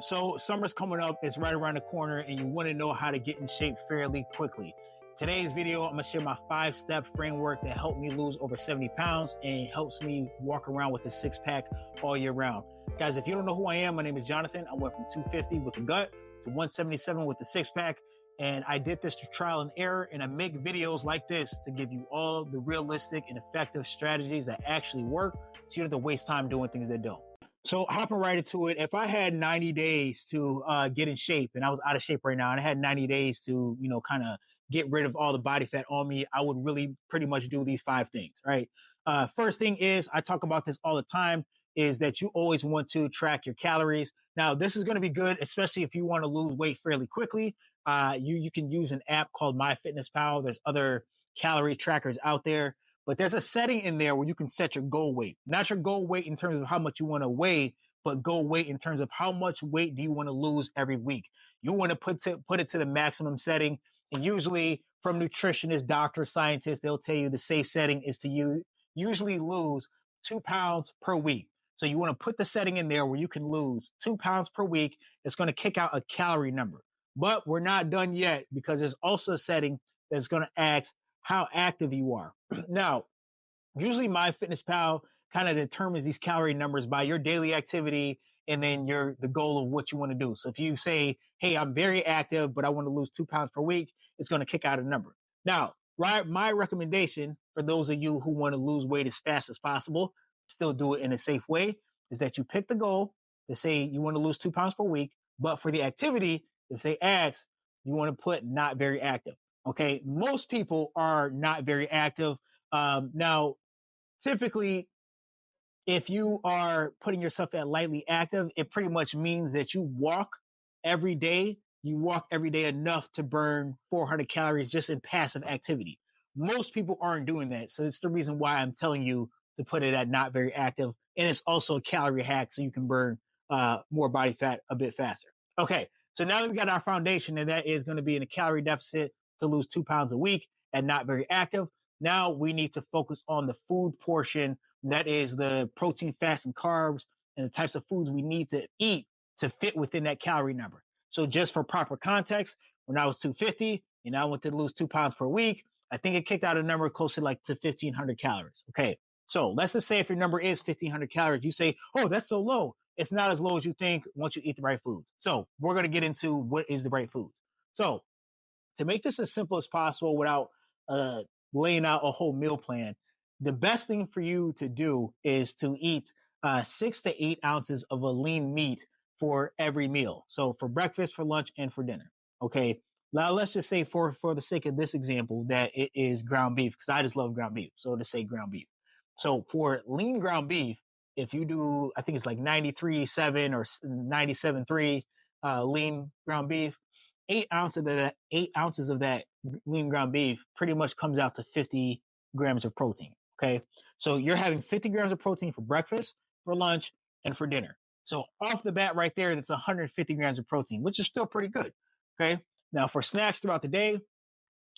So summer's coming up, it's right around the corner, and you want to know how to get in shape fairly quickly. Today's video, I'm gonna share my 5-step framework that helped me lose over 70 pounds and helps me walk around with a 6-pack all year round. Guys, if you don't know who I am, my name is Jonathan. I went from 250 with the gut to 177 with the 6-pack. And I did this through trial and error, and I make videos like this to give you all the realistic and effective strategies that actually work, so you don't have to waste time doing things that don't. So hopping right into it, if I had 90 days to get in shape, and I was out of shape right now, and I had 90 days to, kind of get rid of all the body fat on me, I would really pretty much do these 5 things, right? First thing is, I talk about this all the time, is that you always want to track your calories. Now, this is going to be good, especially if you want to lose weight fairly quickly. You can use an app called MyFitnessPal. There's other calorie trackers out there. But there's a setting in there where you can set your goal weight, not your goal weight in terms of how much you want to weigh, but goal weight in terms of how much weight do you want to lose every week. You want to put it to the maximum setting. And usually from nutritionists, doctors, scientists, they'll tell you the safe setting is to usually lose 2 pounds per week. So you want to put the setting in there where you can lose 2 pounds per week. It's going to kick out a calorie number. But we're not done yet, because there's also a setting that's going to ask how active you are. Now, usually MyFitnessPal kind of determines these calorie numbers by your daily activity and then the goal of what you want to do. So if you say, hey, I'm very active, but I want to lose 2 pounds per week, it's going to kick out a number. Now, my recommendation for those of you who want to lose weight as fast as possible, still do it in a safe way, is that you pick the goal to say you want to lose 2 pounds per week. But for the activity, if they ask, you want to put not very active. Okay, most people are not very active. Now, typically, if you are putting yourself at lightly active, it pretty much means that you walk every day. You walk every day enough to burn 400 calories just in passive activity. Most people aren't doing that. So it's the reason why I'm telling you to put it at not very active. And it's also a calorie hack, so you can burn more body fat a bit faster. Okay, so now that we got our foundation, and that is going to be in a calorie deficit to lose 2 pounds a week and not very active. Now we need to focus on the food portion. That is the protein, fats, and carbs, and the types of foods we need to eat to fit within that calorie number. So just for proper context, when I was 250 and I went to lose 2 pounds per week, I think it kicked out a number closer to 1,500 calories. Okay. So let's just say if your number is 1,500 calories, you say, oh, that's so low. It's not as low as you think once you eat the right foods. So we're going to get into what is the right foods. So to make this as simple as possible without laying out a whole meal plan, the best thing for you to do is to eat 6 to 8 ounces of a lean meat for every meal. So for breakfast, for lunch, and for dinner. Okay. Now let's just say for the sake of this example that it is ground beef, because I just love ground beef. So to say ground beef. So for lean ground beef, if you do, I think it's like 93.7 or 97.3 lean ground beef, 8 ounces of that lean ground beef pretty much comes out to 50 grams of protein. Okay. So you're having 50 grams of protein for breakfast, for lunch, and for dinner. So off the bat right there, that's 150 grams of protein, which is still pretty good. Okay. Now for snacks throughout the day,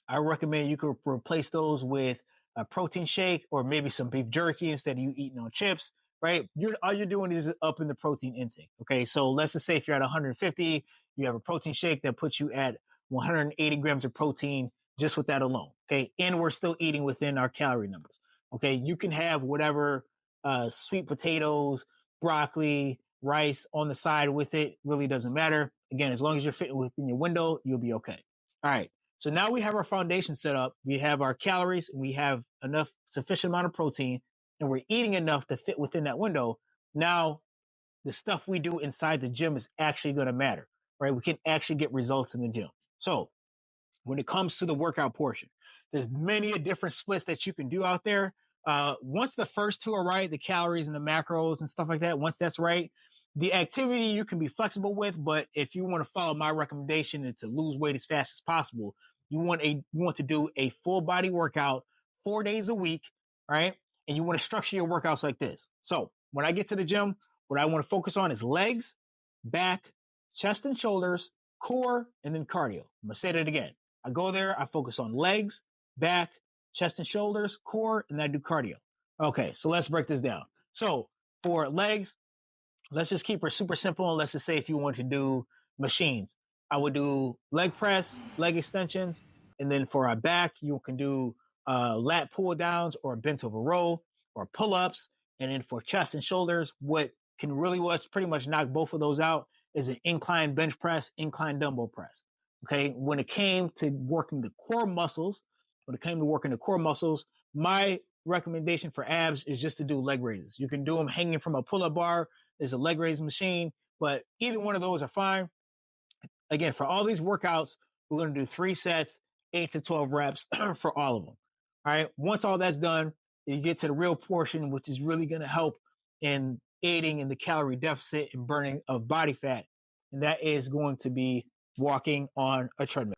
I recommend you could replace those with a protein shake or maybe some beef jerky instead of you eating on chips, right? All you're doing is up in the protein intake. Okay. So let's just say if you're at 150, you have a protein shake that puts you at 180 grams of protein just with that alone. Okay. And we're still eating within our calorie numbers. Okay. You can have whatever, sweet potatoes, broccoli, rice on the side with it. Really doesn't matter. Again, as long as you're fitting within your window, you'll be okay. All right. So now we have our foundation set up. We have our calories, and we have sufficient amount of protein, and we're eating enough to fit within that window. Now, the stuff we do inside the gym is actually going to matter, right? We can actually get results in the gym. So when it comes to the workout portion, there's many different splits that you can do out there. Once the first two are right, the calories and the macros and stuff like that, once that's right, the activity you can be flexible with. But if you want to follow my recommendation and to lose weight as fast as possible, you want to do a full body workout 4 days a week, right? And you want to structure your workouts like this. So when I get to the gym, what I want to focus on is legs, back, chest and shoulders, core, and then cardio. I'm going to say that again. I go there, I focus on legs, back, chest and shoulders, core, and then I do cardio. Okay, so let's break this down. So for legs, let's just keep it super simple. Let's just say if you want to do machines, I would do leg press, leg extensions. And then for our back, you can do lat pull downs or bent over row or pull ups. And then for chest and shoulders, what can really pretty much knock both of those out is an incline bench press, incline dumbbell press. Okay. When it came to working the core muscles, my recommendation for abs is just to do leg raises. You can do them hanging from a pull-up bar. There's a leg raise machine, but either one of those are fine. Again, for all these workouts, we're going to do 3 sets, 8 to 12 reps for all of them. All right. Once all that's done, you get to the real portion, which is really going to help in aiding in the calorie deficit and burning of body fat. And that is going to be walking on a treadmill.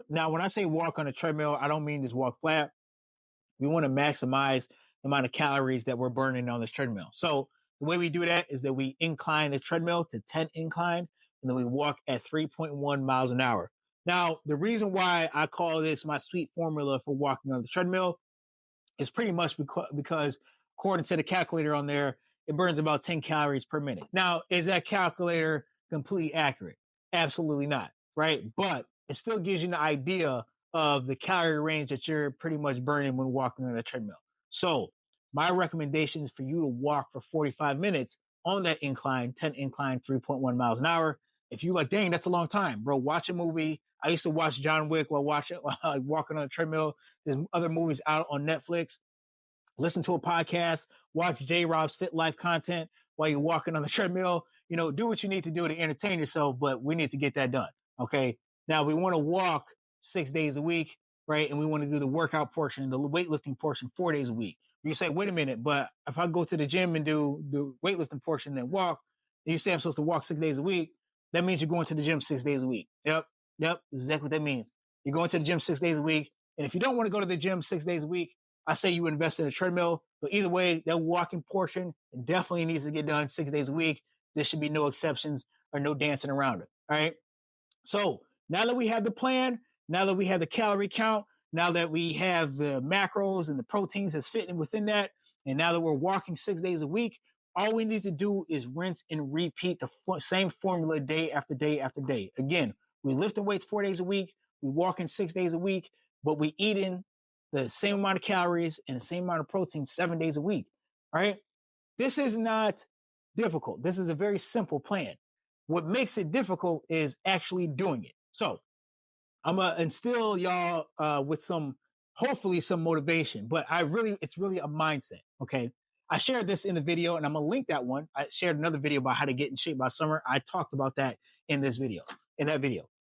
Now, when I say walk on a treadmill, I don't mean just walk flat. We want to maximize the amount of calories that we're burning on this treadmill. So the way we do that is that we incline the treadmill to 10 incline, and then we walk at 3.1 miles an hour. Now, the reason why I call this my sweet formula for walking on the treadmill is pretty much because according to the calculator on there, it burns about 10 calories per minute. Now, is that calculator completely accurate? Absolutely not, right? But it still gives you an idea of the calorie range that you're pretty much burning when walking on a treadmill. So my recommendation is for you to walk for 45 minutes on that incline, 10 incline, 3.1 miles an hour. If you like, dang, that's a long time, bro, watch a movie. I used to watch John Wick while walking on a treadmill. There's other movies out on Netflix. Listen to a podcast, watch J-Rob's Fit Life content while you're walking on the treadmill. You know, do what you need to do to entertain yourself, but we need to get that done. Okay. Now we want to walk 6 days a week, right? And we want to do the workout portion, the weightlifting portion 4 days a week. You say, wait a minute, but if I go to the gym and do the weightlifting portion and walk, and you say I'm supposed to walk 6 days a week, that means you're going to the gym 6 days a week. Yep. Exactly what that means. You're going to the gym 6 days a week. And if you don't want to go to the gym 6 days a week, I say you invest in a treadmill. But either way, that walking portion definitely needs to get done 6 days a week. There should be no exceptions or no dancing around it. All right. So now that we have the plan, now that we have the calorie count, now that we have the macros and the proteins that's fitting within that, and now that we're walking 6 days a week, all we need to do is rinse and repeat the same formula day after day after day. Again, we lifting weights 4 days a week, we walking 6 days a week, but we eating the same amount of calories and the same amount of protein 7 days a week. All right. This is not difficult. This is a very simple plan. What makes it difficult is actually doing it. So I'm going to instill y'all with hopefully some motivation, but it's really a mindset. Okay. I shared this in the video and I'm going to link that one. I shared another video about how to get in shape by summer. I talked about that in that video.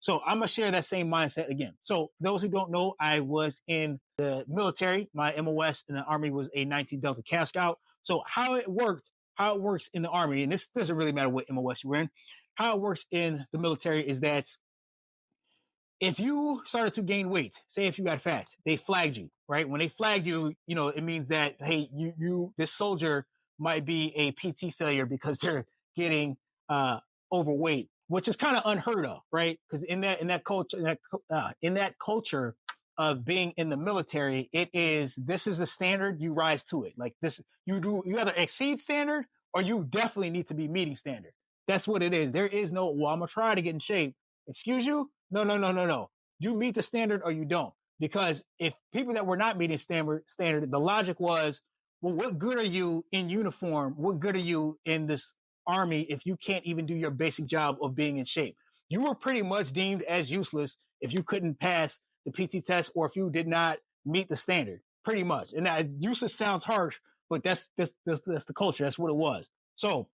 So I'm going to share that same mindset again. So those who don't know, I was in the military. My MOS in the Army was a 19 Delta Cav Scout. So how it works in the Army, and this doesn't really matter what MOS you're in, how it works in the military is that if you started to gain weight, say if you got fat, they flagged you, right? When they flagged you, it means that, hey, this soldier might be a PT failure because they're getting overweight, which is kind of unheard of, right? Because in that culture of being in the military, this is the standard, you rise to it. Like this, you either exceed standard or you definitely need to be meeting standard. That's what it is. There is no, well, I'm gonna try to get in shape. Excuse you? No. You meet the standard or you don't. Because if people that were not meeting standard, the logic was, well, what good are you in uniform? What good are you in this army if you can't even do your basic job of being in shape? You were pretty much deemed as useless if you couldn't pass the PT test or if you did not meet the standard, pretty much. And that useless sounds harsh, but that's the culture. That's what it was. So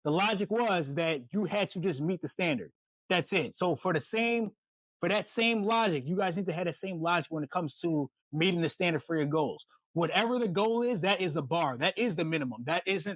the logic was that you had to just meet the standard. That's it. So for that same logic, you guys need to have the same logic when it comes to meeting the standard for your goals. Whatever the goal is, that is the bar. That is the minimum. This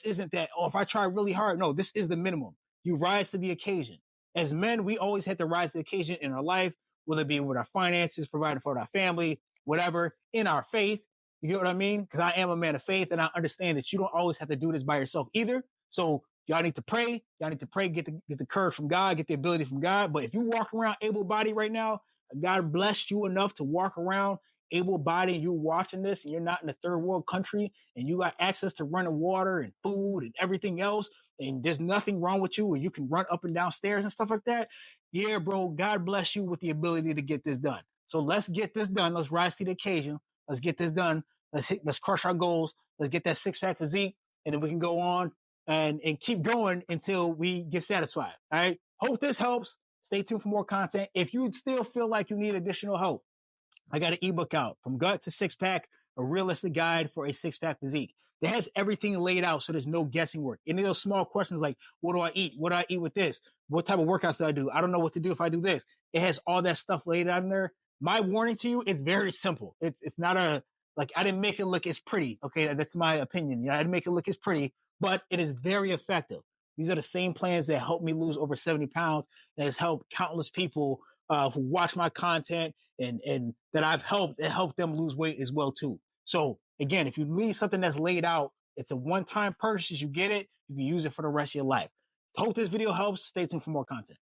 isn't that, oh, if I try really hard. No, this is the minimum. You rise to the occasion. As men, we always have to rise to the occasion in our life, whether it be with our finances, providing for our family, whatever, in our faith. You get what I mean? Because I am a man of faith and I understand that you don't always have to do this by yourself either. So y'all need to pray. Get the courage from God, get the ability from God. But if you walk around able-bodied right now, God blessed you enough to walk around able-bodied and you're watching this and you're not in a third world country and you got access to running water and food and everything else, and there's nothing wrong with you, and you can run up and down stairs and stuff like that, yeah, bro, God bless you with the ability to get this done. So let's get this done. Let's rise to the occasion. Let's get this done. Let's crush our goals. Let's get that six-pack physique, and then we can go on and keep going until we get satisfied. All right. Hope this helps. Stay tuned for more content. If you still feel like you need additional help, I got an ebook out, From Gut to Six Pack, a realistic guide for a six-pack physique. That has everything laid out so there's no guessing work. Any of those small questions like, what do I eat? What do I eat with this? What type of workouts do I do? I don't know what to do if I do this. It has all that stuff laid out in there. My warning to you, it's very simple. It's not I didn't make it look as pretty. Okay, that's my opinion. I didn't make it look as pretty, but it is very effective. These are the same plans that helped me lose over 70 pounds and has helped countless people who watch my content and that I've helped and helped them lose weight as well too. So again, if you need something that's laid out, it's a one-time purchase. You get it, you can use it for the rest of your life. Hope this video helps. Stay tuned for more content.